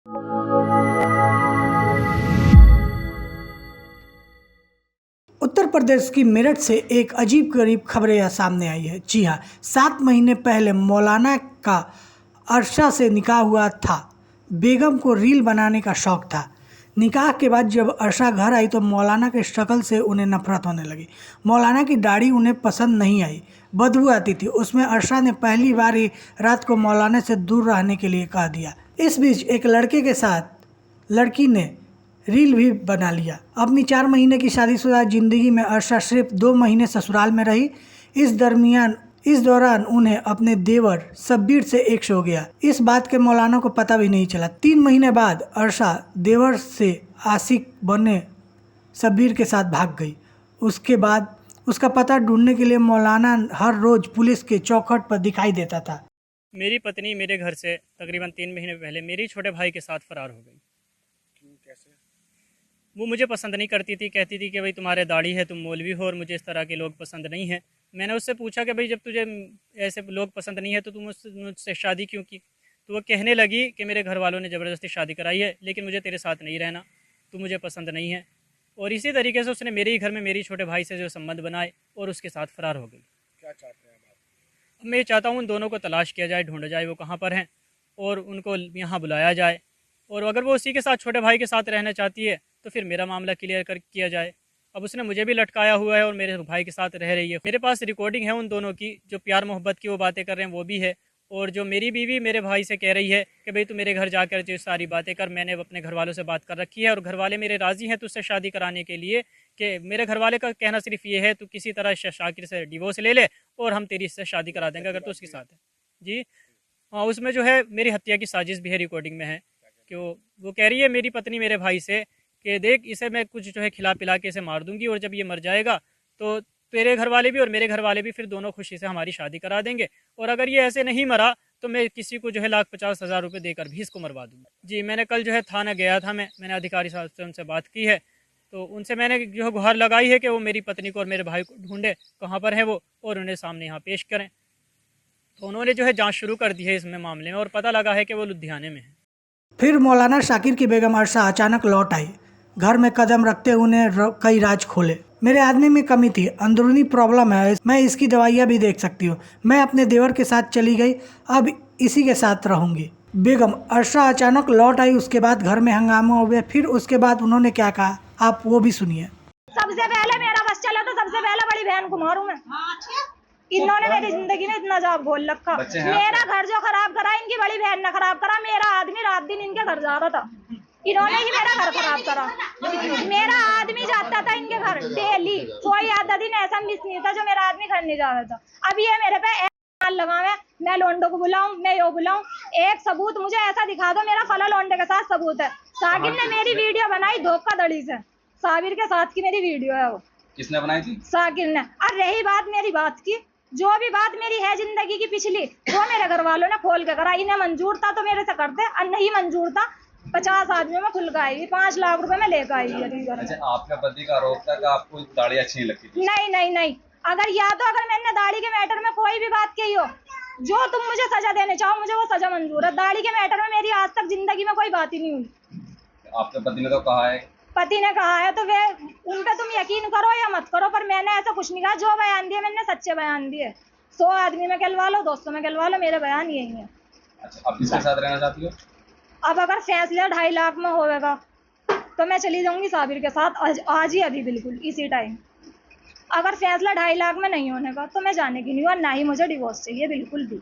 उत्तर प्रदेश की मेरठ से एक अजीब गरीब खबरें सामने आई है। जी हाँ, 7 महीने पहले मौलाना का अर्शा से निकाह हुआ था। बेगम को रील बनाने का शौक था। निकाह के बाद जब अर्शा घर आई तो मौलाना के शक्ल से उन्हें नफरत होने लगी। मौलाना की दाढ़ी उन्हें पसंद नहीं आई, बदबू आती थी उसमें। अर्शा ने पहली बार ही रात को मौलाना से दूर रहने के लिए कह दिया। इस बीच एक लड़के के साथ लड़की ने रील भी बना लिया। अपनी 4 महीने की शादीशुदा जिंदगी में अर्शा सिर्फ 2 महीने ससुराल में रही। इस दौरान उन्हें अपने देवर शब्बीर से एक्स हो गया। इस बात के मौलाना को पता भी नहीं चला। 3 महीने बाद अर्शा देवर से आशिक बने शब्बीर के साथ भाग गई। उसके बाद उसका पता ढूंढने के लिए मौलाना हर रोज पुलिस के चौखट पर दिखाई देता था। मेरी पत्नी मेरे घर से तकरीबन 3 महीने पहले मेरी छोटे भाई के साथ फरार हो गई। कैसे? वो मुझे पसंद नहीं करती थी, कहती थी कि भाई तुम्हारे दाढ़ी है, तुम मौलवी हो और मुझे इस तरह के लोग पसंद नहीं है। मैंने उससे पूछा कि भाई जब तुझे ऐसे लोग पसंद नहीं है तो तुम मुझसे शादी क्यों की? तो वो कहने लगी कि मेरे घर वालों ने ज़बरदस्ती शादी कराई है, लेकिन मुझे तेरे साथ नहीं रहना, तू मुझे पसंद नहीं है। और इसी तरीके से उसने मेरे ही घर में मेरी छोटे भाई से जो संबंध बनाए और उसके साथ फरार हो गई। क्या चाहते हैं आप? अब मैं चाहता हूँ उन दोनों को तलाश किया जाए, ढूंढा जाए वो कहाँ पर हैं और उनको यहाँ बुलाया जाए। और अगर वो उसी के साथ छोटे भाई के साथ रहना चाहती है तो फिर मेरा मामला क्लियर किया जाए। अब उसने मुझे भी लटकाया हुआ है और मेरे भाई के साथ रह रही है। मेरे पास रिकॉर्डिंग है उन दोनों की, जो प्यार मोहब्बत की वो बातें कर रहे हैं वो भी है। और जो मेरी बीवी मेरे भाई से कह रही है कि भाई तू मेरे घर जाकर जो सारी बातें कर, मैंने अपने घर वालों से बात कर रखी है और घर वाले मेरे राज़ी हैं तुझसे शादी कराने के लिए। कि मेरे घर वाले का कहना सिर्फ ये है तू किसी तरह शाकिर से डिवोर्स ले ले और हम तेरी इससे शादी करा देंगे अगर तू उसके साथ है। जी हाँ, उसमें जो है मेरी हत्या की साजिश भी है, रिकॉर्डिंग में है कि वो कह रही है मेरी पत्नी मेरे भाई से कि देख इसे मैं कुछ जो है खिला पिला के इसे मार दूंगी और जब ये मर जाएगा तो तेरे घर वाले भी और मेरे घर वाले भी फिर दोनों खुशी से हमारी शादी करा देंगे। और अगर ये ऐसे नहीं मरा तो मैं किसी को जो है 1,50,000 रुपये देकर भी इसको मरवा दूंगा। जी मैंने कल जो है थाना गया था, मैंने अधिकारी साहब से उनसे बात की है। तो उनसे मैंने जो है गुहार लगाई है कि वो मेरी पत्नी को और मेरे भाई को ढूंढे कहाँ पर है वो और उन्हें सामने यहाँ पेश करें। तो उन्होंने जो है जाँच शुरू कर दी है इसमें मामले में और पता लगा है कि वो लुधियाने में है। फिर मौलाना शाकिर की बेगम अर्शा अचानक लौट आई। घर में कदम रखते उन्हें कई राज खोले। मेरे आदमी में कमी थी, अंदरूनी प्रॉब्लम है, मैं इसकी दवाइयाँ भी देख सकती हूँ। मैं अपने देवर के साथ चली गई, अब इसी के साथ रहूंगी। बेगम अर्शा अचानक लौट आई, उसके बाद घर में हंगामा हो गया। फिर उसके बाद उन्होंने क्या कहा आप वो भी सुनिए। सबसे पहले मेरा बस चला तो सबसे पहले बड़ी बहन को मारूं मैं। इन्होंने मेरी जिंदगी में इतना जाब घोल रखा। मेरा घर जो खराब करा इनकी बड़ी बहन ने खराब करा। मेरा आदमी रात दिन इनके घर जा रहा था, इन्होंने ही मेरा घर खराब करा। मेरा आदमी जाता था इनके घर डेली, कोई आधा दिन ऐसा मिस नहीं था जो मेरा आदमी घर नहीं जा रहा था। अब ये मेरे पे लगावे, मैं लोंडो को बुलाऊं, मैं यो बुलाऊं, एक सबूत मुझे ऐसा दिखा दो मेरा फला लोंडे के साथ सबूत है। साकिर ने मेरी वीडियो बनाई धोखाधड़ी से, साबिर के साथ की मेरी वीडियो है। वो किसने बनाई थी? साकिर ने। और रही बात मेरी बात की, जो भी बात मेरी है जिंदगी की पिछली, वो मेरे घर वालों ने खोल के करा। इन्हें मंजूर था तो मेरे से करते, और नहीं मंजूर था 50 आदमियों में खुल के आई, 5 लाख रुपए में लेकर आई। अच्छा, आपका पति का आरोप था कि आपको दाढ़ी अच्छी नहीं लगती थी? नहीं, अगर मैंने दाढ़ी के मैटर में कोई भी बात कही हो, जो तुम मुझे सजा देने चाहो मुझे वो सजा मंजूर है। दाढ़ी के मैटर में मेरी आज तक जिंदगी में कोई बात ही नहीं हुई। आपके पति ने तो कहा है, पति ने कहा है तो वे उन पे तुम यकीन करो या मत करो, पर मैंने ऐसा कुछ नहीं कहा। जो बयान दिए मैंने सच्चे बयान दिए। 100 आदमी में कहलवा लो, 200 में कहलवा लो, मेरे बयान यही है। अच्छा, अब किसके साथ रहना चाहती हो? अब अगर फैसला 2.5 लाख में होगा तो मैं चली जाऊंगी साबिर के साथ आज ही, अभी बिल्कुल इसी टाइम। अगर फैसला 2.5 लाख में नहीं होने का तो मैं जाने की नहीं, और ना ही मुझे डिवोर्स चाहिए बिल्कुल भी।